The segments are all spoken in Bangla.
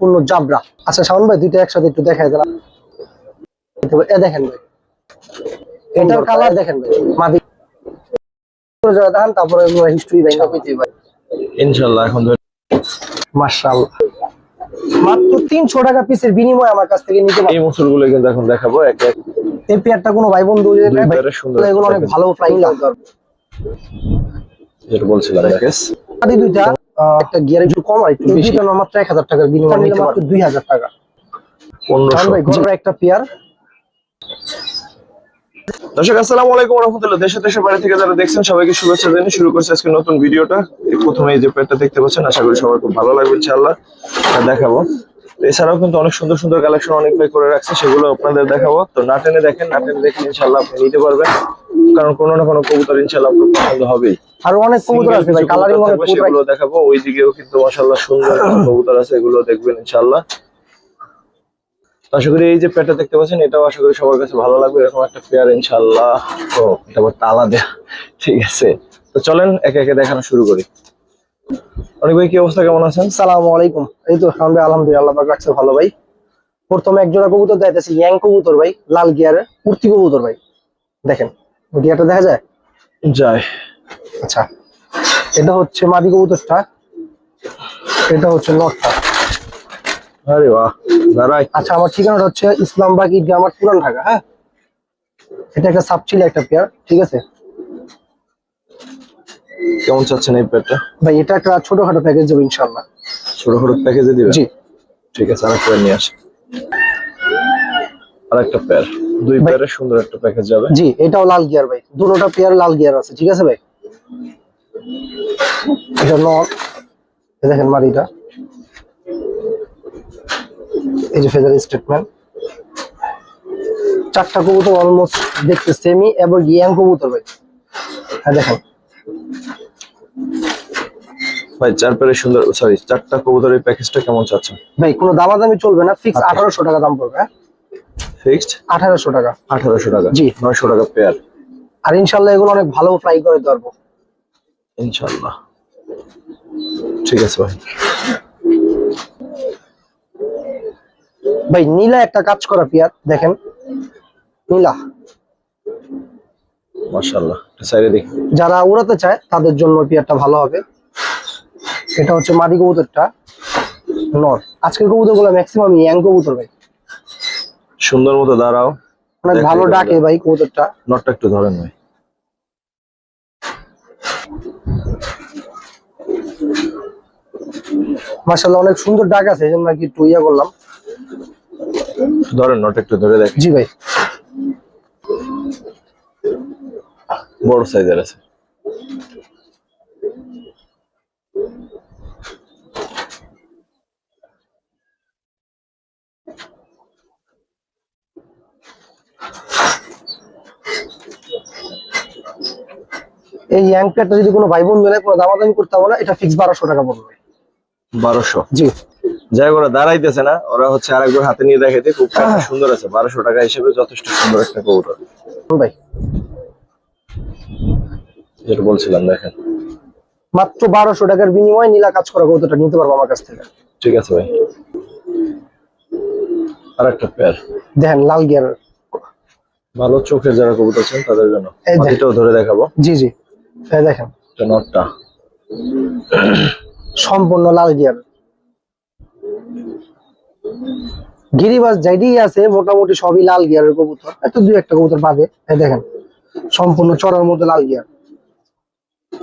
পূর্ণ জাবরা। আচ্ছা শাওন ভাই দুইটা একসাথে একটু দেখাই দেন। এ দেখেন ভাই, এটার কালার দেখেন ভাই, মাদি দেখান, তারপরে হিস্ট্রি ব্যাংক কইতে ভাই ইনশাআল্লাহ। এখন মাশাআল্লাহ মাত্র 300 টাকা পিসের বিনিময়ে আমার কাছ থেকে নিতে পারবেন। এই মুসুরগুলো কিন্তু এখন দেখাবো এক এক। এই পেয়ারটা কোনো ভাই বন্ধু যদি নেয় ভাই, সুন্দর, এগুলো অনেক ভালো ফ্লাইং লাগবে। যেটা বলছিলাম প্যাকেজ আদি দুইটা একটা গিয়ার একটু কম আর একটু বেশি, কারণ মাত্র 1000 টাকার বিনিময়ে নিতে পারবেন 2000 টাকা। 1500 ভাই গড় একটা পেয়ার। দর্শক আসসালামু আলাইকুম ওয়া রাহমাতুল্লাহ। দেশের বাইরে থেকে যারা দেখছেন সবাইকে শুভেচ্ছা জানিয়ে শুরু করছি আজকে নতুন ভিডিওটা। প্রথমে এই যে পেয়ারটা দেখতে পাচ্ছেন, আশা করি সবার খুব ভালো লাগবে ইনশাআল্লাহ। দেখাবো এছাড়াও কিন্তু অনেক সুন্দর সুন্দর কালেকশন অনেক ভাই করে রাখছে, সেগুলো আপনাদের দেখাবো। তো না টেনে দেখেন, না টেনে দেখলে ইনশাআল্লাহ আপনি নিতে পারবেন, কারণ কোনো না কোনো কবুতর ইনশাআল্লাহ আপনার পছন্দ হবেই। আর অনেক কবুতর আছে ভাই, কালারিং অনেক কবুতর, সেগুলো দেখাবো। ওইদিকেও কিন্তু মাশাআল্লাহ সুন্দর কবুতর আছে, এগুলো দেখবেন ইনশাআল্লাহ। আশা করি এই যে পেয়ারটা দেখতে পাচ্ছেন, এটাও আশা করি সবার কাছে ভালো লাগবে, এরকম একটা পেয়ার ইনশাআল্লাহ। তো এটা আবার তালা দেয়া, ঠিক আছে। তো চলেন একে একে দেখানো শুরু করি। অনেক ভাই কি অবস্থা, কেমন আছেন? আসসালামু আলাইকুম। এই তো আলহামদুলিল্লাহ, আল্লাহ পাক রাখছে ভালো ভাই। প্রথমে এক জোড়া কবুতর দেখাইতেছি, ইয়াং কবুতর ভাই, লাল গিয়ারের উর্তি কবুতর ভাই। দেখেন গিয়ারটা দেখা যায় যায়। আচ্ছা, এটা হচ্ছে মাদি কবুতরটা, এটা হচ্ছে নটটা। আরে বাহ, দাঁড়াই। আচ্ছা, আমার ঠিকানাটা হচ্ছে ইসলামবাগ ঈদগাহ আমার পুরান ঢাকা। হ্যাঁ, এটা একটা সাবচিলা একটা পেয়ার, ঠিক আছে। কেমন চাচ্ছেন এই পেয়ারটা? ভাই এটা একটা ছোটখাটো প্যাকেজ দেবো ইনশাআল্লাহ। ছোটখাটো প্যাকেজে দিবেন? জি ঠিক আছে, আরেক পেয়ার নিয়ে আসেন। আরেকটা পেয়ার, দুই পেয়ারের সুন্দর একটা প্যাকেজ যাবে। জি, এটাও লাল গিয়ার ভাই, দুটোটা পেয়ার লাল গিয়ার আছে, ঠিক আছে ভাই। এটা নট, দেখেন মাদিটা, এই যে ফেদার স্টেটমেন্ট। চারটা কবুতর অলমোস্ট দেখতে সেমি এবং ইয়াং কবুতর ভাই। হ্যাঁ দেখেন ভাই চার পেয়ারের সুন্দর, সরি চারটা কবুতরের প্যাকেজটা কেমন চাচ্ছেন? ভাই, কোনো দামাদামি চলবে না, ফিক্স 1800 টাকা দাম পড়বে। হ্যাঁ, ফিক্সড 1800 টাকা। 1800 টাকা? জি, 900 টাকা পেয়ার। আর ইনশাআল্লাহ এগুলো অনেক ভালো ফ্লাই করে ধরবো ইনশাআল্লাহ। ঠিক আছে ভাই। ভাই নীলা একটা কাজ করা পেয়ার, দেখেন নীলা, মাশাআল্লাহ। এটা সাইডে দেখি, যারা উড়াতে চায় তাদের জন্য পেয়ারটা ভালো হবে। এটা হচ্ছে মাদি কবুতরটা, নর। আজকের কবুতরগুলো ম্যাক্সিমাম ইয়াং কবুতর ভাই, সুন্দর মতো দাঁড়াও, অনেক ভালো ডাকে ভাই কবুতরটা। নটটা একটু ধরেন ভাই। মাশাআল্লাহ অনেক সুন্দর ডাক আছে, এই জন্য আর কি একটু ইয়া করলাম। ধরেন, নট একটু ধরে দেখ। জি ভাই, বড় সাইজের আছে। এই ইয়াং পেয়ারটা যদি কোনো ভাই বন্ধু নেয়, কোনো দামাদামি করতে হবে না, এটা ফিক্স 1200 টাকা পড়বে। 1200? জি, যাই ওরা দাঁড়াইতেছে না, ওরা হচ্ছে আরেকবার হাতে নিয়ে দেখাইতে খুব সুন্দর আছে। 1200 টাকা হিসেবে যথেষ্ট সুন্দর একটা কবুতর ভাই। যেটা বলছিলাম, দেখেন মাত্র 1200 টাকার বিনিময়ে নীলা কাজ করা কবুতরটা নিতে পারবো আমার কাছ থেকে। ঠিক আছে ভাই। আরেকটা পেয়ার দেখেন লাল গিয়ার, ভালো চোখের যারা কবুতর আছেন তাদের জন্য। এই দেখেন। এটাও ধরে দেখাবো। জি জি, এই দেখেন এটা নটটা, সম্পূর্ণ লাল গিয়ার। গিরিবাজ যাইডি আছে মোটামুটি সবই লাল গিয়ারের কবুতর, এত দুই একটা কবুতর বাদে। এই দেখেন সম্পূর্ণ চড়ার মধ্যে লাল গিয়ার।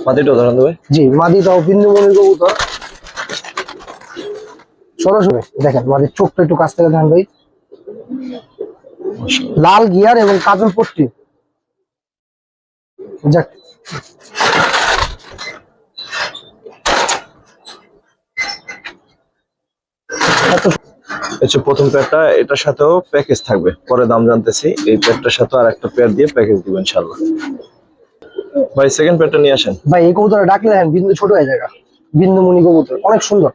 মাটিটাও ধরেন ভাই। জি, মাদিটাও বিন্দুমণির কবুতর, সরাসরি দেখেন মাদির চোখটা একটু কাছ থেকে দেখেন ভাই, লাল গিয়ার এবং কাজল পট্টি। যাক, আচ্ছা, প্রথম পেয়ারটা, এটার সাথেও প্যাকেজ থাকবে, পরে দাম জানতেছি। এই পেয়ারটার সাথে আর একটা পেয়ার দিয়ে প্যাকেজ দিবেন ইনশাআল্লাহ। ভাই সেকেন্ড পেয়ারটা নিয়ে আসেন। ভাই এই কবুতরটা ডাকলে দেখেন বিন্দু ছোট হয়ে যায়, বিন্দুমণি কবুতর অনেক সুন্দর।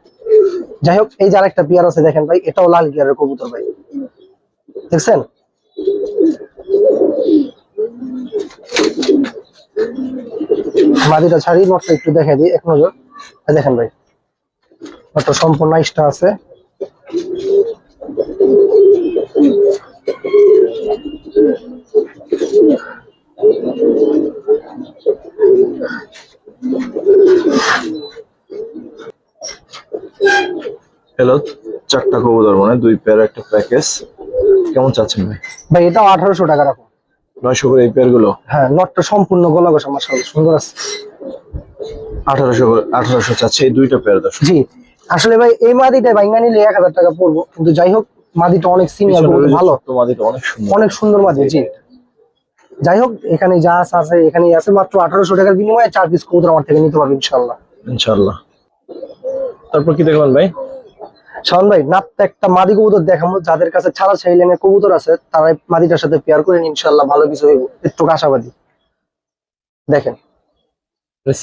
যাই হোক, এই যে আরেকটা পেয়ার আছে দেখেন ভাই, এটাও লাল গিয়ারের কবুতর ভাই, দেখছেন। মাদিটা ছাড়ি, নটটা একটু দেখাই দিই এক নজর। দেখেন ভাই, নটটা সম্পূর্ণ আইসটা আছে, হ্যালো, 4টা কবুতর মানে 2 পেয়ার একটা প্যাকেজ। কেমন চাচ্ছেন ভাই? ভাই এটাও 1800 টাকা রাখো। 900 করে এই পেয়ার গুলো? হ্যাঁ, নটটা সম্পূর্ণ গলা কষা মাশাআল্লাহ সুন্দর আছে। 1800 চাচ্ছে এই 2টা পেয়ার দর্শক। জি, আসলে ভাই এই মাদিটা ভাঙা নিলে 1000 টাকা পড়বো, কিন্তু যাই হোক মাদিটা অনেক সিনিয়র, ভালো, মাদিটা অনেক সুন্দর, অনেক সুন্দর মাদি। জি, যাই হোক এখানে যা আছে এখানেই আছে, মাত্র 1800 টাকার বিনিময়ে 4 পিস কবুতর আমার থেকে নিতে পারবেন ইনশাআল্লাহ। ইনশাআল্লাহ। তারপর কি দেখবেন ভাই? শাওন ভাই নাপতে একটা মাদি কবুতর দেখাবো, যাদের কাছে ছাড়া সেই লাইনের কবুতর আছে তারা এই মাদিটার সাথে পেয়ার করে ইনশাআল্লাহ ভালো কিছু হইব, একটু আশাবাদী। দেখেন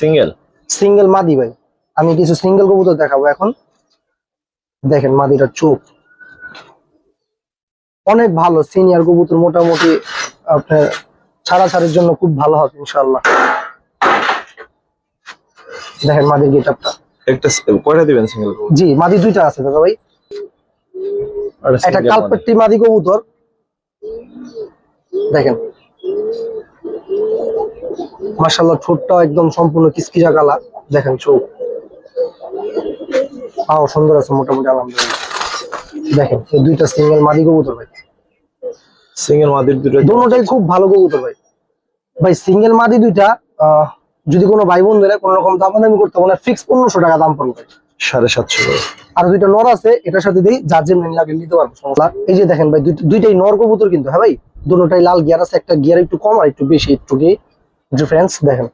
সিঙ্গেল সিঙ্গেল মাদি ভাই, আমি কিছু সিঙ্গেল কবুতর দেখাবো এখন। দেখেন মাদিটার চোখ অনেক ভালো, সিনিয়র কবুতর, মোটামুটি আপনার ছাড়াছাড়ির জন্য খুব ভালো হবে ইনশাআল্লাহ। দেখেন মাদির গেটআপটা। একটা কয়টা দিবেন সিঙ্গেল? জি, মাদি 2টা আছে দাদা ভাই। একটা কালপেট্টি মাদি কবুতর দেখেন, মাশাআল্লাহ ঠোঁটটা একদম সম্পূর্ণ কিসকিসা কালা। দেখেন চোখ, পাও সুন্দর আছে মোটামুটি আলহামদুলিল্লাহ। দেখেন এই 2টা সিঙ্গেল মাদি কবুতর ভাই, সিঙ্গেল মাদির দুটোটাই খুব ভালো কবুতর ভাই। ভাই সিঙ্গেল মাদি 2টা যদি কোনো ভাই বোন ধরে কোনো রকম দামাদামি করতে বলে ফিক্স 1500 টাকা দাম পড়বে, 750 করে। আর 2টা নর আছে, এটার সাথে দিই যার যেমন লাগে নিতে পারবো সমস্যা। এই যে দেখেন ভাই দুইটাই নর কবুতর কিন্তু, হ্যাঁ ভাই দুটোটাই লাল গিয়ার আছে, একটা গিয়ার একটু কম আর একটু বেশি, একটু কি ডিফারেন্স দেখেন।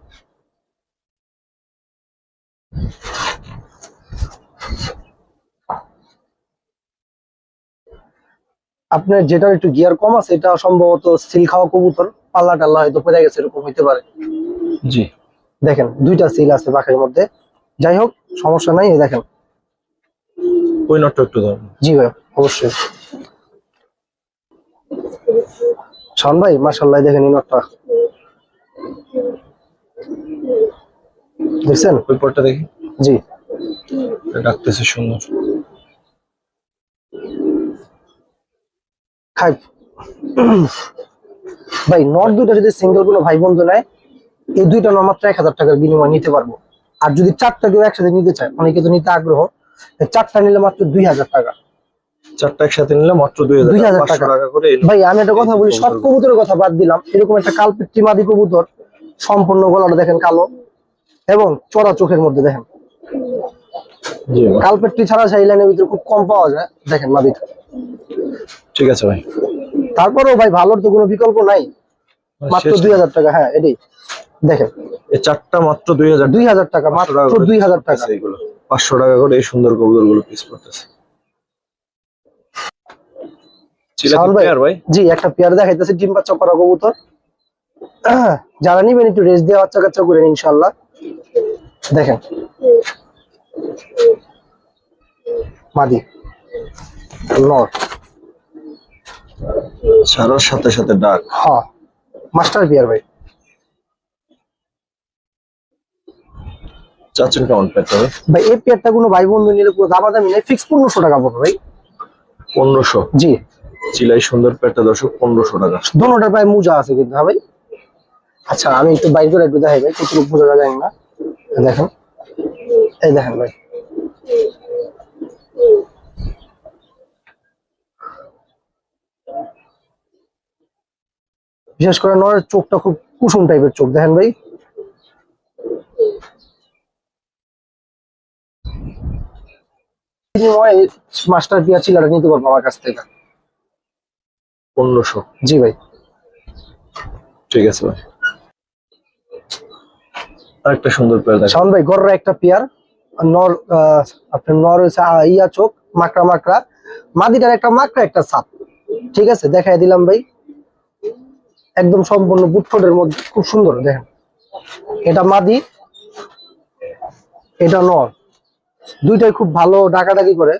আপনার যেটা একটু গিয়ার কম আছে এটা সম্ভবত সিল খাওয়া কবুতর, পাল্লা টাল্লা হয়তো পড়ে গেছে, এরকম হইতে পারে। জি, দেখেন 2টা সিল আছে পাখের মধ্যে, যাই হোক সমস্যা নাই। এই দেখেন ওই নটটা একটু ধরুন। জি ভাই অবশ্যই। শাওন ভাই মাশাআল্লাহ দেখেন এই নটটা দেখছেন? ওই পরটা দেখি। জি, ডাকতেছে সুন্দর। খাই ভাই নট 2টা যদি সিঙ্গেল কোনো ভাই বন্ধু নেয়, এই 2টা নট মাত্র 1000 টাকার বিনিময়ে নিতে পারবো। আর যদি 4টা কেউ একসাথে নিতে চায়, অনেকে তো নিতে আগ্রহ, 4টা নিলে মাত্র 2000 টাকা। 4টা একসাথে নিলে মাত্র 2000 টাকা করে। ভাই আমি একটা কথা বলি, সব কবুতরের কথা বাদ দিলাম, এরকম একটা কালপেট্টি মাদি কবুতর, সম্পূর্ণ গলাটা দেখেন কালো এবং চড়া চোখের মধ্যে দেখেন। কালপেট্টি ছাড়া সেই লাইনের ভিতরে খুব কম পাওয়া যায়। দেখেন মাদিটা। ঠিক আছে ভাই, তারপরেও ভাই ভালোর তো কোনো বিকল্প নাই, মাত্র 2000 টাকা। হ্যাঁ এটাই দেখেন, এই 4টা মাত্র 2000 টাকা, মাত্র 2000 টাকা। এইগুলো 500 টাকা করে এই সুন্দর কবুতর গুলো পিস করতেছে। ভাই জি, একটা পেয়ার দেখাইতেছে ডিম বাচ্চা করা কবুতর, যারা নিবেন একটু রেস্ট দিয়ে বাচ্চা কাচ্চা করে ইনশাআল্লাহ। দেখেন মাদি নর, সারার সাথে সাথে ডাক। হ্যাঁ মাস্টার পেয়ার ভাই। চাচ্ছেন কেমন পেয়ারটা ভাই? এই পেয়ারটা কোনো ভাই বন্ধু নিলে পুরো দামাদামি নেই, ফিক্স 1500 টাকা পড়বে ভাই। 1500? জি, চিলাই সুন্দর পেয়ারটা দর্শক 1500 টাকা। দোনোটার প্রায় মোজা আছে কিন্তু। হ্যাঁ ভাই, আচ্ছা আমি একটু বাইর করে একটু দেখাই ভাই, কতটুকু বোঝা যায় না। দেখেন এই দেখেন ভাই, বিশেষ করে নরের চোখটা খুব কুসুম টাইপের চোখ। দেখেন ভাই মাস্টার পিয়া চিলাটা নিতে পারবো আমার কাছ থেকে 1500? জি ভাই। ঠিক আছে ভাই, আরেকটা সুন্দর পেয়ার দেখেন। শাওন ভাই গররা একটা পেয়ার নর, আপনার নর হচ্ছে ইয়া চোখ মাকড়া মাকড়া, মাদিটার একটা মাকড়া একটা সাপ। ঠিক আছে দেখাই দিলাম ভাই, একদম সম্পূর্ণ বুটফোটের মধ্যে খুব সুন্দর। দেখেন এটা মাদি, এটা নর, দুইটাই খুব ভালো ডাকাডাকি করে।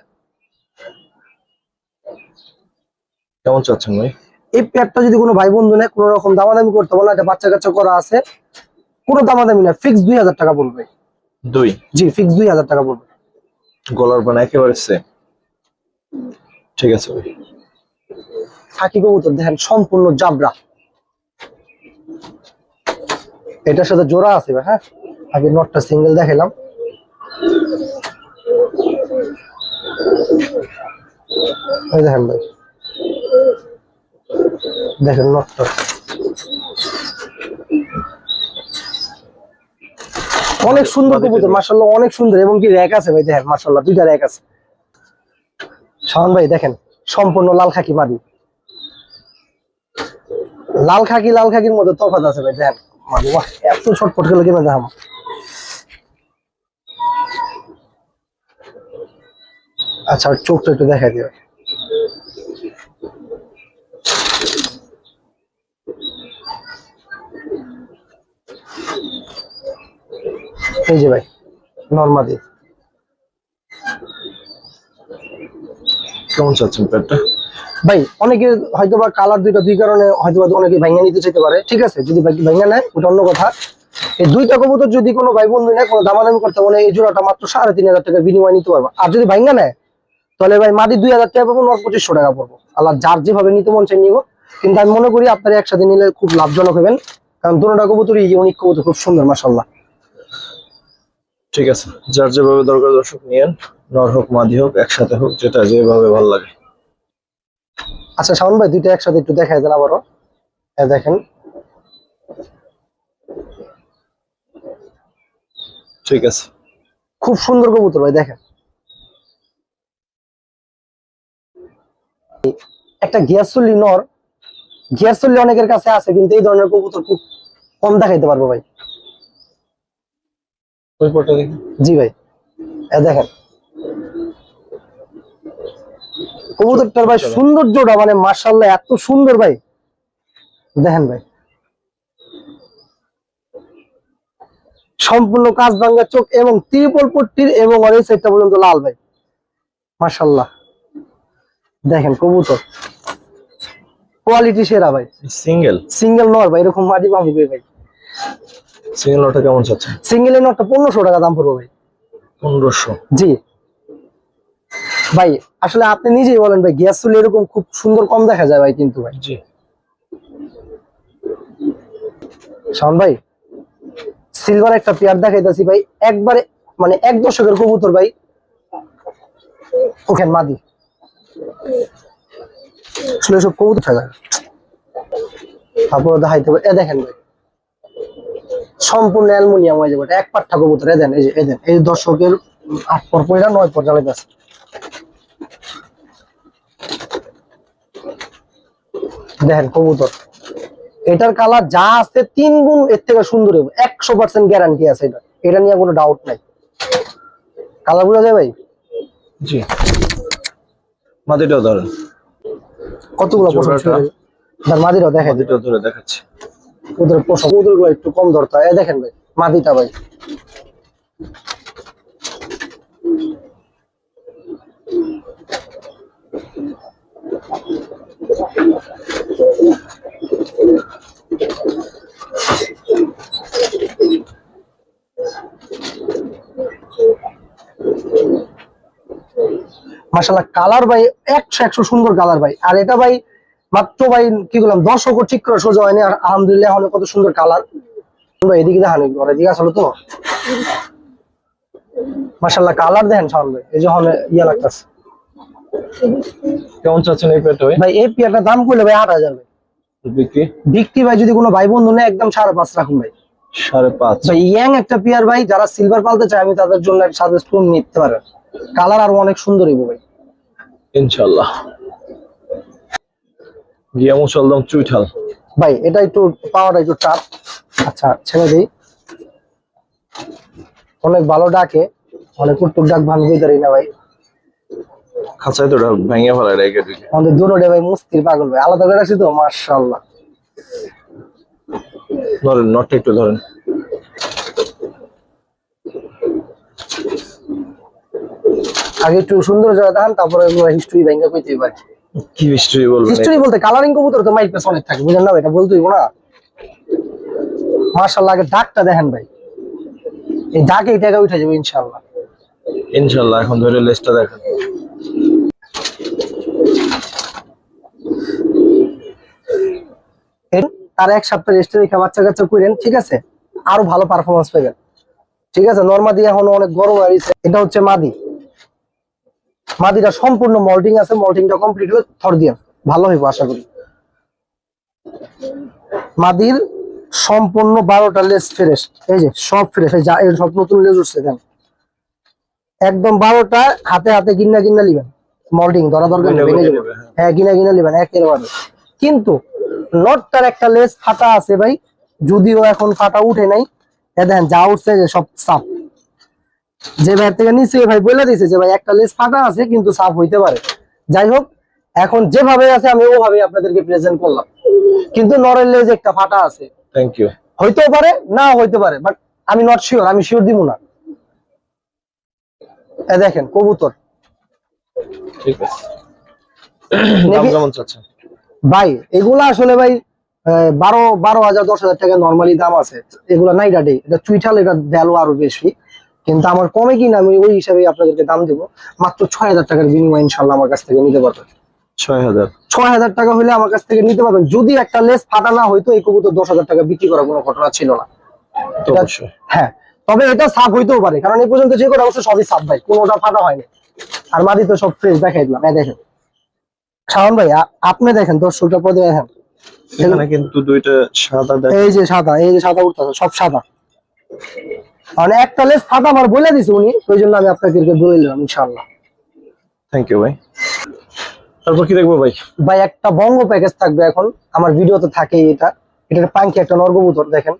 কেমন চাচ্ছেন ভাই? এই পেয়ারটা যদি কোনো ভাই বন্ধু নেয়, কোনো রকম দামাদামি করতে বলে, এটা বাচ্চা কাচ্চা করা আছে, কোনো দামাদামি না, ফিক্স 2000 টাকা পড়বে। 2? জি ফিক্স 2000 টাকা পড়বে। গলার বানা একেবারে সেম। ঠিক আছে ভাই। খাকি কবুতর দেখেন সম্পূর্ণ জাবরা, এটার সাথে জোড়া আছে ভাই। হ্যাঁ, আগে নটটা সিঙ্গেল দেখালাম। এই দেখেন ভাই, দেখেন নটটা অনেক সুন্দর কবুতর মাশাআল্লাহ, অনেক সুন্দর। এবং কি র‍্যাক আছে ভাই, দেখেন মাশাআল্লাহ দুইটা র‍্যাক আছে। শাওন ভাই দেখেন সম্পূর্ণ লাল খাকি মাদি, লাল খাকির মধ্যে তফাৎ আছে ভাই। দেখেন মাদি, বাহ এত ছটফট করে কেন দেখাম। আচ্ছা চোখটা একটু দেখাই দিও। এই যে ভাই নরমাদি, কেমন চাচ্ছেন পেটটা? ভাই অনেকে হয়তো বা কালার দুইটা দুই কারণে হয়তো বা অনেকে ভাঙা নিতে চাইতে পারে, ঠিক আছে। যদি ভাঙা নেয় ওটা অন্য কথা। এই দুইটা কবুতর যদি কোনো ভাই বন্ধু নেয়, কোনো দামাদামি করতে পারে, এই জোড়াটা মাত্র ৩,৫০০ টাকার বিনিময় নিতে পারবো। আর যদি ভাঙা নেয় তাহলে ভাই মাদি ২,০০০ টাকা পাবো, ২৫০ টাকা পড়বো। আল্লাহ যার যেভাবে নিতে মন চাই নিব। কিন্তু আমি মনে করি আপনারা একসাথে নিলে খুব লাভজনক হবেন, কারণ দুটোটা কবুতরই ইউনিক কবুতর, খুব সুন্দর মাশাআল্লাহ। ঠিক আছে, যার যেভাবে দরকার দর্শক নিয়েন, নর হোক মাদি হোক একসাথে হোক, যেটা যেভাবে ভালো লাগে। আচ্ছা শাওন ভাই দুইটা একসাথে একটু দেখাই দেন আবারও। দেখেন ঠিক আছে, খুব সুন্দর কবুতর ভাই। দেখেন একটা গিয়াসুল্লি নর, গিয়াসুল্লি অনেকের কাছে আছে, কিন্তু এই ধরনের কবুতর খুব কম দেখাইতে পারবো ভাই। ওই পটটা দেখি। জি ভাই, দেখেন কবুতরটার ভাই সৌন্দর্যটা মানে মাশাআল্লাহ এত সুন্দর ভাই। দেখেন ভাই সম্পূর্ণ কাঁচ ভাঙা চোখ এবং ত্রিপল পট্টির, এবং অনেক সাইডটা পর্যন্ত লাল ভাই মাশাআল্লাহ। দেখেন কবুতর কোয়ালিটি সেরা ভাই। সিঙ্গেল নর ভাই, এরকম মাদি পাবো ভাই। সিঙ্গেল নটটা কেমন চাচ্ছেন? সিঙ্গেল নটটা ১৫০০ টাকা দাম পড়বে ভাই। ১৫০০? জি ভাই, আসলে আপনি নিজেই বলেন ভাই, গিয়াসুল এরকম খুব সুন্দর কম দেখা যায় ভাই। কিন্তু ভাই জি শাওন ভাই সিলভার একটা পেয়ার দেখাইতেছি ভাই, একবারে মানে ১ দশকের কবুতর ভাই। ওখানে মাদি আসলে সব কবুতর থাকা, তারপরে দেখাইতে হবে। দেখেন ভাই সম্পূর্ণ অ্যালুমিনিয়াম হয়ে যাবে, এক পাট্টা কবুতর। দেন এই যে দেন, এই দর্শকের ৮ পর পয়রা ৯ পর জ্বালাইতেছে। দেখেন কবুতর, এটার কালার যা আছে ৩ গুণ এর থেকে সুন্দর হবে, ১০০% গ্যারান্টি আছে। এটা নিয়ে কোনো ডাউট নাই। কালার বোঝা যায় ভাই? জি, মাদিটাও ধরেন। কতগুলো পছন্দ? মাদিটাও দেখাই, মাদিটাও ধরে দেখাচ্ছি। ওদের পছন্দ, ওদের গুলো একটু কম ধরতে হয়। দেখেন ভাই মাদিটা ভাই মাশাআল্লাহ। কালার ভাই ১০০ সুন্দর কালার ভাই। আর এটা ভাই মাত্র ভাই কি বললাম, দর্শকও ঠিক করে সোজা হয়নি। আর আলহামদুলিল্লাহ এখন কত সুন্দর কালার ভাই। এদিকে দেখান, এদিকে আসলে তো মাশাআল্লাহ কালার দেখেন শাওন ভাই, এই যে ইয়া লাগতেছে। কেমন চাচ্ছেন এই পেয়ারটা ভাই? এই পেয়ারটার দাম করলে ভাই ৮০০০ ভাই। বিক্রি ভাই যদি কোনো ভাই বন্ধু নেয় একদম ৫.৫ রাখুন ভাই। ৫.৫ ভাই ইয়াং একটা পেয়ার ভাই, যারা সিলভার পালতে চায় আমি তাদের জন্য সাজেস্ট করুন, নিতে পারেন। কালার আর অনেক সুন্দর হইব ভাই ইনশাআল্লাহ। গিয়া মুসলদম চুইঠাল ভাই, এটা একটু পাওয়াটা একটু টাফ। আচ্ছা ছেড়ে দিই, অনেক ভালো ডাকে, অনেক টুকটুক ডাক ভাঙবি দাঁড়ি না ভাই। খাঁচায় তো ভেঙে ফেলায় রেখে দিলে। আমাদের দুটোরে ভাই মুস্তির পাগল ভাই, আলাদা করে রাখছি তো মাশাআল্লাহ। ধরেন নটটা একটু ধরেন। আগে একটু সুন্দর জায়গা দেখান, তারপরে হিস্ট্রি ভেঙে কইতে পারি। কি হিস্ট্রি বলবেন? হিস্ট্রি বলতে কালারিং কবুতর তো মাইল পেছ অনেক থাকে, বুঝেন না? এটা বলতে হইব না। মাশাআল্লাহ আগে ডাকটা দেখেন ভাই, এই ডাকে এই টাকা উঠে যাবে ইনশাআল্লাহ। ইনশাআল্লাহ। এখন ধরে লেজটা দেখেন। তার 1 সপ্তাহ রেস্টে রেখে বাচ্চা কাচ্চা করেন, ঠিক আছে, আরো ভালো পারফরমেন্স পাবেন। ঠিক আছে, নরমাদি এখন অনেক গরম হয়েছে। এটা হচ্ছে মাদি, মাদিটা সম্পূর্ণ মল্টিং আছে, মল্টিংটা কমপ্লিট হলে থর দিয়ে ভালো হইব আশা করি। মাদির সম্পূর্ণ 12টা লেজ ফ্রেশ, এই যে সব ফ্রেশ, এই সব নতুন লেজ উঠছে, দেন একদম 12টা হাতে হাতে গিন্না গিন্না নিবেন, মল্টিং ধরা দরকার নেই, ভেঙে যাবে। হ্যাঁ, গিনা গিনা নিবেন একেবারে। কিন্তু নটটার একটা লেজ ফাটা আছে ভাই, যদিও এখন ফাটা উঠে নাই, দেখেন যা উঠছে যে সব সাফ। যে ভাই থেকে নিচে ভাই বলে দিয়েছে যে ভাই একটা লেজ ফাটা আছে কিন্তু সাফ হইতে পারে। যাই হোক, এখন যেভাবে আছে আমি ওভাবে আপনাদেরকে প্রেজেন্ট করলাম, কিন্তু নরের লেজ একটা ফাটা আছে। Thank you. হইতেও পারে, না হইতে পারে, বাট আমি নট শিওর, আমি শিওর দিব না। দেখেন কবুতর, ঠিক আছে। দাম কেমন চাচ্ছেন ভাই? এগুলা আসলে ভাই 12,000 10,000 টাকা নরমালি দাম আছে। এগুলা নাই ডাডে, এটা চুইঠাল, এটা ভ্যালু আরো বেশি, কিন্তু আমার কমে কিনা আমি ওই হিসাবে আপনাদেরকে দাম দেবো। মাত্র 6,000 টাকার বিনিময়ে ইনশাল্লাহ আমার কাছ থেকে নিতে পারবেন। 6,000 টাকা হলে আমার কাছ থেকে নিতে পারবেন। যদি একটা লেস ফাটা না হইতো এই কবুতর 10,000 টাকা বিক্রি করার কোনো ঘটনা ছিল না। হ্যাঁ, তবে এটা সাফ হইতেও পারে, কারণ এই পর্যন্ত যে কটা অবশ্য সবই সাফ ভাই, কোনোটা ফাটা হয়নি। আর মাদি তো সব ফ্রেশ দেখাই দিলাম। দেখেন শাওন ভাই, আপনি দেখেন দর্শকটা পদে দেখেন, এখানে কিন্তু দুইটা সাদা, এই যে সাদা, এই যে সাদা উঠতেছে, সব সাদা। মানে একটা লেস ফাটা আমার বলে দিছে উনি, ওই জন্য আমি আপনাকে বলে দিলাম ইনশাআল্লাহ। থ্যাংক ইউ ভাই। তারপর কি দেখবো ভাই? ভাই একটা বঙ্গ প্যাকেজ থাকবে এখন, আমার ভিডিওতে থাকেই এটা। এটা পাঙ্কি একটা নরকবুতর, দেখেন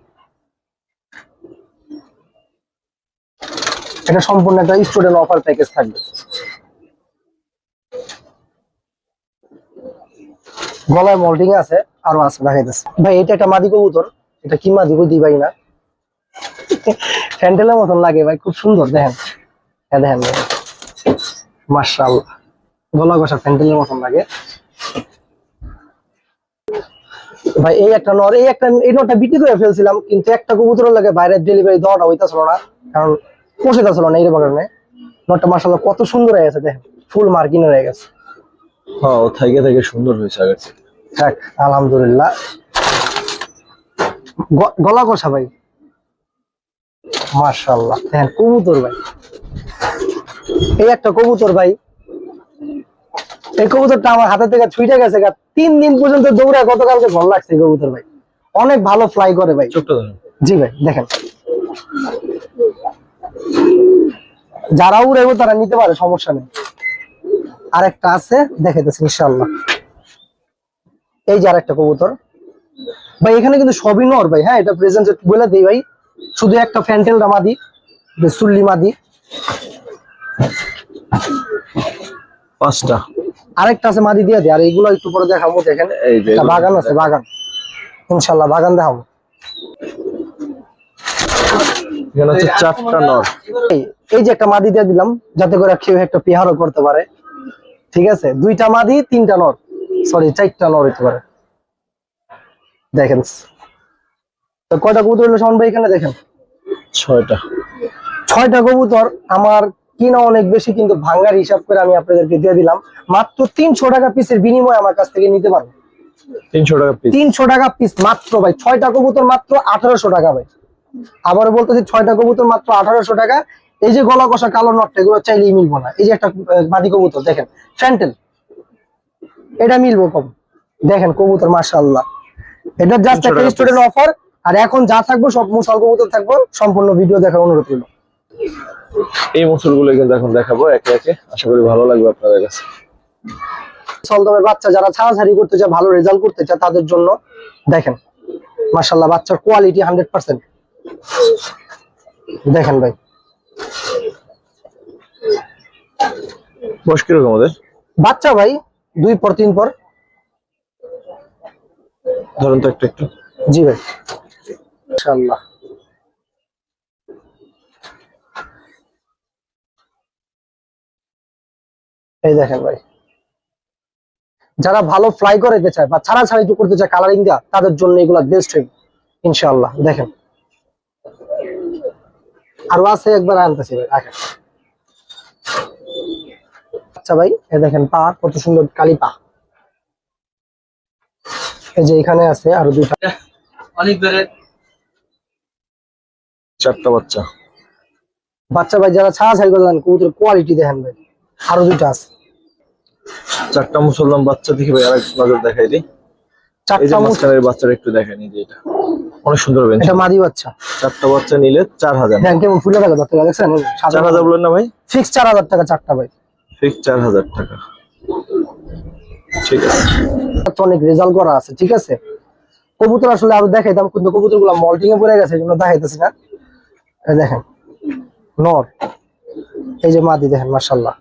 এটা সম্পূর্ণ একটা স্টুডেন্ট অফার প্যাকেজ থাকবে। গলায় মোল্ডিং আছে, আরো আছে দেখাইতেছে ভাই। এটা একটা মাদি কবুতর, এটা কি মাদি বুঝি ভাই না, ফ্যান্টেলের মতন লাগে ভাই, খুব সুন্দর। দেখেন, হ্যাঁ দেখেন, মাশাআল্লাহ, গলা ঘষা ফ্যান্টেলের মতন লাগে ভাই। এই একটা নর, এই নরটা বিক্রি করে ফেলছিলাম, কিন্তু একটা কবুতরের লাগে বাইরের ডেলিভারি দেওয়াটা হইতাছিল না, কারণ পোষাইতেছিল না, এই কারণে। নরটা মাশাআল্লাহ কত সুন্দর হয়ে গেছে, দেখেন ফুল মার্কিন হয়ে গেছে। হ্যাঁ, ও থেকে থেকে সুন্দর হয়েছে আগের থেকে। যাক আলহামদুলিল্লাহ। গলা কষা ভাই, মাশাআল্লাহ। দেখেন কবুতর ভাই, এই একটা কবুতর ভাই, এই কবুতরটা আমার হাতে থেকে ছুটে গেছে, 3 দিন পর্যন্ত দৌড়ায়, গতকালকে ভালো লাগছে এই কবুতর ভাই, অনেক ভালো ফ্লাই করে ভাই। জি ভাই, দেখেন যারা উড়াইবো তারা নিতে পারে, সমস্যা নেই। আরেকটা আছে দেখাইতেছি ইনশাআল্লাহ। এই যে আরেকটা কবুতর ভাই, এখানে কিন্তু সবই নর ভাই। হ্যাঁ, এটা প্রেজেন্ট বলে দিই ভাই, শুধু একটা ফ্যান্টেলটা মাদি, সুল্লি মাদি, 5টা। আরেকটা আছে মাদি দিয়ে দেয়। আর এইগুলো একটু পরে দেখাবো। দেখেন বাগান আছে, বাগান ইনশাআল্লাহ বাগান দেখাবো। এখানে হচ্ছে 4টা নর। এই যে একটা মাদি দিয়ে দিলাম, যাতে করে কেউ একটা পেহারও করতে পারে। ঠিক আছে, 2টা মাদি 3টা নর, সরি 4টা নর হইতে পারে। দেখেন তো কয়টা কবুতর হলো শাওন ভাই? এখানে দেখেন 6টা কবুতর। আমার কিনা অনেক বেশি, কিন্তু ভাঙ্গার হিসাব করে আমি আপনাদেরকে দিয়ে দিলাম মাত্র 300 টাকা পিসের বিনিময়ে আমার কাছ থেকে নিতে পারবেন। 300 টাকা পিস, 300 টাকা পিস মাত্র ভাই। 6টা কবুতর মাত্র 1800 টাকা ভাই। আবারও বলতেছি, 6টা কবুতর মাত্র 1800 টাকা। এই যে গলা কষা কালো নটটা, এগুলো চাইলেই মিলবো না। এই যে একটা মাদি কবুতর দেখেন, ফ্যান্টেল, এটা মিলবো কম। দেখেন কবুতর মাশাআল্লাহ, এটা জাস্ট একটা স্টুডেন্ট অফার। আর এখন যা থাকবো সব মুসাল কবুতর থাকবো, সম্পূর্ণ ভিডিও দেখার অনুরোধ রইল। এই মুসলগুলো কিন্তু এখন দেখাবো একে একে, আশা করি ভালো লাগবে আপনাদের কাছে। সলদমের বাচ্চা যারা ছাড়াছাড়ি করতে চায়, ভালো রেজাল্ট করতে চায়, তাদের জন্য দেখেন মাশাআল্লাহ, বাচ্চার কোয়ালিটি 100%। দেখেন ভাই, বয়স কিরকম ওদের? বাচ্চা ভাই 2 পর 3 পর। ধরুন তো একটু। জি ভাই, মাশাআল্লাহ। এই দেখেন ভাই, যারা ভালো ফ্লাই করতে চায় বা ছাড়াছাড়ি করতে চায় কালারিং দেওয়া, তাদের জন্য এগুলা বেস্ট হবে ইনশাআল্লাহ। দেখেন আরো আছে, একবার আনতেছি ভাই। আচ্ছা ভাই, এই দেখেন পা কত সুন্দর, কালি পা। এই যে এখানে আছে আরো 2টা। চারটা বাচ্চা। বাচ্চা ভাই যারা ছাড়া ছাড়ি করে দেন কবুতরের কোয়ালিটি দেখেন ভাই, আরো দুইটা আছে। চারটা মুসলমান বাচ্চা দেখি ভাই, আরেক নজর দেখাই দিই। এই যে চারটা মাঝখানের বাচ্চাটা একটু দেখেন, এই যে এটা অনেক সুন্দর বেঞ্চ। এটা মাদি বাচ্চা। চারটা বাচ্চা নিলে 4000। হ্যাঁ কেমন ফুলে থাকে ধরতে দেখছেন? 4000 বলেন না ভাই? ফিক্স 4000 টাকা চারটা ভাই। ফিক্স 4000 টাকা। ঠিক আছে, তো অনেক রেজাল্ট করা আছে, ঠিক আছে। কবুতর আসলে আরো দেখাইতাম কিন্তু কবুতর গুলা মল্টিং এ পড়ে গেছে, এই জন্য দেখাইতেছি না। এই দেখেন নর, এই যে মাদি দেখেন মাশাআল্লাহ।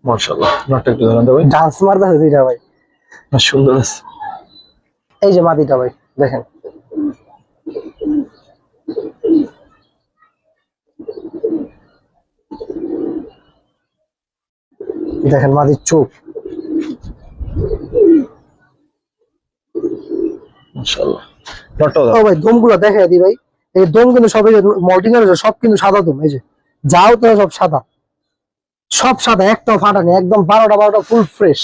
মাশাআল্লাহ। নটটা একটু ধরেন তো ভাই। ডান্স মারতেছে দুইটা ভাই, না, সুন্দর আছে। এই যে মাদিটা ভাই দেখেন। দেখেন মাদির চোখ, মাশাআল্লাহ। নটটা ও ভাই দমগুলো দেখাই দি ভাই। এই দম কিন্তু সব মল্টিং এর সব কিন্তু সাদা দম, এই যে যাও তো সব সাদা, সব সাদা, একটাও ফাটা নেই, একদম 12টা ফুল ফ্রেশ।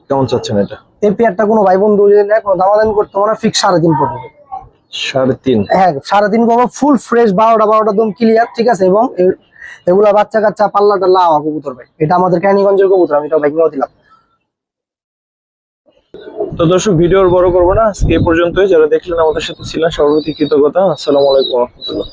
কেমন চাচ্ছেন এটা? এই পেয়ারটা কোনো ভাই বন্ধু যদি নেয় কোনো দামাদামি করতে মানে ফিক্স 3.5 পড়বে। 3.5? হ্যাঁ 3.5 পাবো, ফুল ফ্রেশ 12টা দম ক্লিয়ার, ঠিক আছে। এবং এগুলা বাচ্চা কাচ্চা পাল্লাটা লাওয়া কবুতর ভাই, এটা আমাদের ক্যানিগঞ্জের কবুতর, আমি এটা ভাই কিনে দিলাম। তো দর্শক, ভিডিওর বড় করবো না, আজকে এই পর্যন্তই। যারা দেখলেন আমাদের সাথে ছিলেন সবার প্রতি কৃতজ্ঞতা। আসসালামু আলাইকুম ওয়া রাহমাতুল্লাহ।